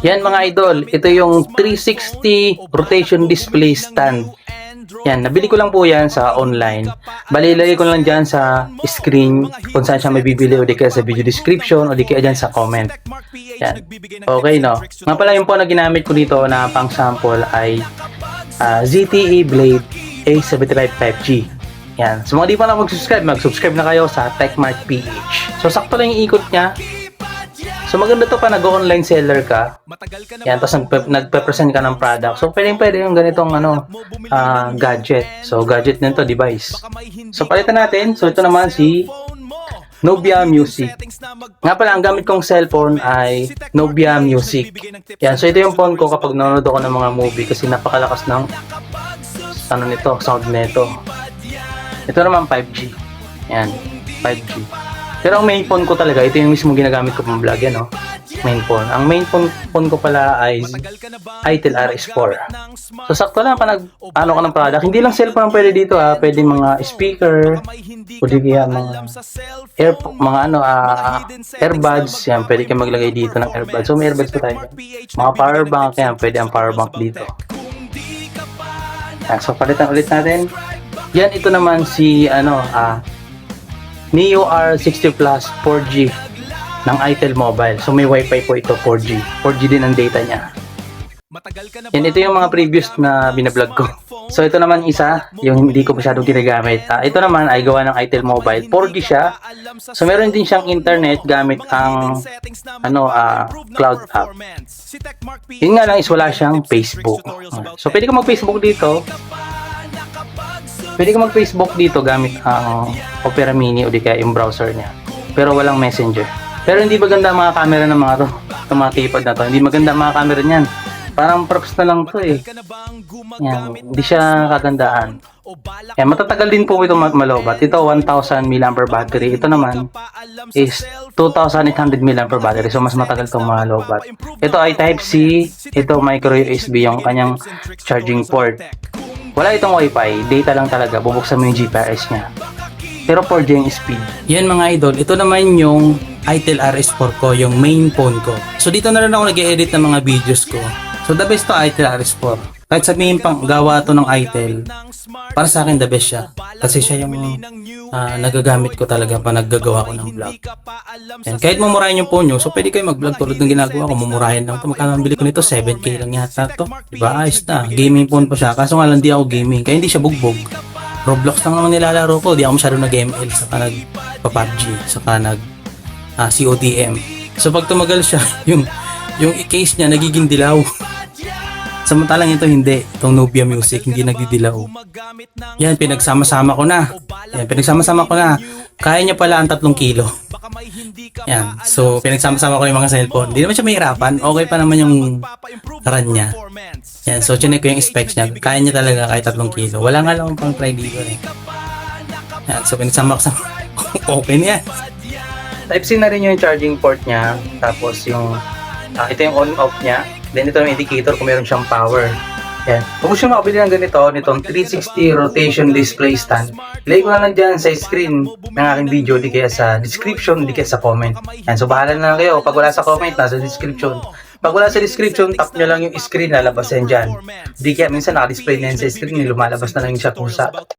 Yan mga idol, ito yung 360 rotation display stand. Yan, nabili ko lang po yan sa online. Balilagay ko lang dyan sa screen kung saan siya may bibili o di kaya sa video description o di kaya dyan sa comment. Yan. Okay, no? Nga pala yung po na ginamit ko dito na pang sample ay ZTE Blade A75 5G. Yan. So mga di pa na mag-subscribe na kayo sa Techmark PH. So sakto lang yung ikot niya. So maganda to pa nag-online seller ka. Yan, tapos nagpe-present ka ng product. So pwede yung ganitong gadget. So gadget nito device. So palitan natin. So ito naman si Nubia Music. Nga pala ang gamit kong cellphone ay Nubia Music. Yan, so ito yung phone ko kapag nanonood ako ng mga movie kasi napakalakas ng sound nito. Ito naman 5G. Yan, 5G. Pero ang main phone ko talaga, ito yung mismo ginagamit ko pang vlog yan, no? Main phone. Ang main phone ko pala ay Itel RS4. So sakto lang pa ka ng product. Hindi lang cellphone ang pwede dito, pwede mga speaker, pwede kaya mga earbuds, yan, pwede kayo maglagay dito ng earbuds. So may earbuds pa tayo. Mga power bank, yan, pwede ang power bank dito. Yan, so palitan ulit natin. Yan, ito naman si Neo R60 Plus 4G ng Itel Mobile. So may wifi po ito 4G. 4G din ang data niya. Yan, ito yung mga previous na binablog ko. So ito naman isa, yung hindi ko masyadong ginagamit. Ito naman ay gawa ng Itel Mobile. 4G siya. So meron din siyang internet gamit ang cloud app. Yun nga lang is wala siyang Facebook. So pwede ka mag-Facebook dito. Pwede ka mag-Facebook dito gamit ang Opera Mini o di kaya yung browser niya. Pero walang Messenger. Pero hindi maganda ang mga camera ng mga to. Itong mga keypad na to. Hindi maganda ang mga camera niyan. Parang props na lang to eh. Yan. Hindi siya kagandaan. Yan. Matatagal din po ito malobat. Ito 1000 mAh battery. Ito naman is 2800 mAh battery. So mas matagal itong malobat. Ito ay Type-C. Ito micro USB yung kanyang charging port. Wala itong wifi, data lang talaga, bubuksan mo yung GPRS niya. Pero 4G yung speed. Yan mga idol, ito naman yung Itel RS4 ko, yung main phone ko. So dito na rin ako nag-edit ng mga videos ko. So the best to Itel RS4. Kahit sabihin pang gawa to ng Itel, para sa akin the best siya. Kasi siya yung nagagamit ko talaga pa naggagawa ko ng vlog. Yan. Kahit mumurahin yung phone nyo, so pwede kayo mag-vlog tulad ng ginagawa ko, mumurahin lang ito. Magkano bili ko nito? 7K lang yata to. Diba? Ayos na. Gaming phone pa siya. Kaso nga lang di ako gaming. Kaya hindi siya bugbog. Roblox lang naman nilalaro ko. Di ako masyado nag-ML. Saka nag-PUBG. Saka nag-CODM. So pag tumagal siya, yung case niya nagiging dilaw. Samantalang ito hindi. Itong Nubia Music hindi nagdidilaw. Yan, pinagsama-sama ko na. Kaya niya pala ang 3 kilo. Yan. So, pinagsama-sama ko yung mga cellphone. Hindi naman siya mahirapan. Okay pa naman yung RAM niya. Yan. So, chinek ko yung specs niya. Kaya niya talaga kahit 3 kilo. Wala nga lang pang try dito eh. Yan. So, pinagsama-sama. Okay na yan. Type-C na rin yung charging port niya. Tapos yung ito yung on-off niya. Then ito yung indicator kung meron siyang power. Yan. Kung gusto mo makabili ng ganito, nitong 360 rotation display stand, ilagay ko na lang dyan sa screen ng aking video, di kaya sa description, di kaya sa comment. Yan. So bahala na lang kayo. Pag wala sa comment, nasa description. Pag wala sa description, tap nyo lang yung screen, lalabas yan dyan. Di kaya minsan naka-display na yan sa screen, lumalabas na lang yung sa pusa.